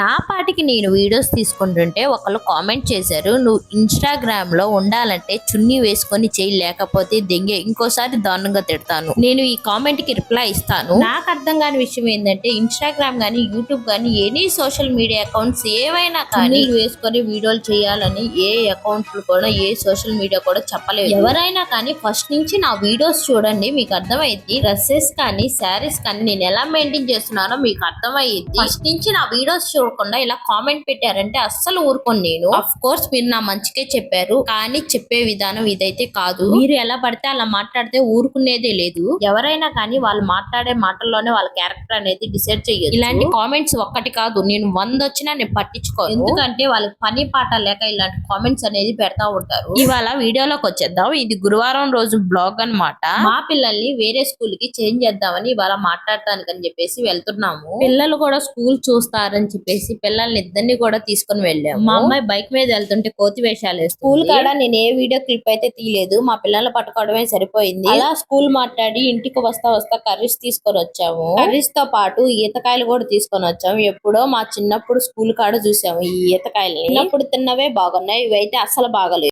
నా పాటికి నేను వీడియోస్ తీసుకుంటుంటే ఒకళ్ళు కామెంట్ చేశారు, నువ్వు ఇన్స్టాగ్రామ్ లో ఉండాలంటే చున్నీ వేసుకొని చేయి, లేకపోతే దెంగే, ఇంకోసారి దారుణంగా తిడతాను. నేను ఈ కామెంట్ కి రిప్లై ఇస్తాను. నాకు అర్థం కాని విషయం ఏంటంటే ఇన్స్టాగ్రామ్ గానీ యూట్యూబ్ గానీ ఎనీ సోషల్ మీడియా అకౌంట్స్ ఏవైనా కానీ వేసుకొని వీడియోలు చేయాలని ఏ అకౌంట్లు కూడా ఏ సోషల్ మీడియా కూడా చెప్పలేదు. ఎవరైనా కానీ ఫస్ట్ నుంచి నా వీడియోస్ చూడండి, మీకు అర్థమైంది. డ్రెస్సెస్ కానీ శారీస్ కానీ నేను ఎలా మెయింటైన్ చేస్తున్నానో మీకు అర్థమైంది. ఫస్ట్ నుంచి నా వీడియోస్ చూడకుండా ఇలా కామెంట్ పెట్టారంటే అస్సలు ఊరుకోను నేను. ఆఫ్ కోర్స్ మీరు నా మంచికే చెప్పారు, కానీ చెప్పే విధానం ఇదైతే కాదు. మీరు ఎలా పడితే అలా మాట్లాడితే ఊరుకునేదే లేదు. ఎవరైనా కానీ వాళ్ళు మాట్లాడే మాటల్లోనే వాళ్ళ క్యారెక్టర్ అనేది డిసైడ్ చేయొచ్చు. ఇలాంటి కామెంట్స్ ఒక్కటి కాదు, నేను 100 వచ్చినా నేను పట్టించుకోను. ఎందుకంటే వాళ్ళకి పని పాట లేక ఇలాంటి కామెంట్స్ అనేది పెడతా ఉంటారు. ఇవాళ వీడియోలోకి వచ్చేద్దాం. ఇది గురువారం రోజు బ్లాగ్ అన్నమాట. మా పిల్లల్ని వేరే స్కూల్ కి చేంజ్ చేద్దామని ఇవాళ మాట్లాడటానికి అని చెప్పేసి వెళ్తున్నాము. పిల్లలు కూడా స్కూల్ చూస్తారని చెప్పేసి పిల్లల్ని ఇద్దరిని కూడా తీసుకుని వెళ్ళాము. మా అమ్మాయి బైక్ మీద వెళ్తుంటే కోతి వేషాలు వేస్తుంది. స్కూల్ కాడ నేను ఏ వీడియో క్లిప్ అయితే తీయలేదు, మా పిల్లలు పట్టుకోవడమే సరిపోయింది. అలా స్కూల్ మాట్లాడి ఇంటికి వస్తా కర్రీస్ తీసుకొని వచ్చాము. కర్రీస్ తో పాటు ఈతకాయలు కూడా తీసుకొని వచ్చాము. ఎప్పుడో మా చిన్నప్పుడు స్కూల్ కాడ చూసాము ఈ ఈతకాయలు. చిన్నప్పుడు తిన్నవే బాగున్నాయి, ఇవైతే అసలు బాగలేదు.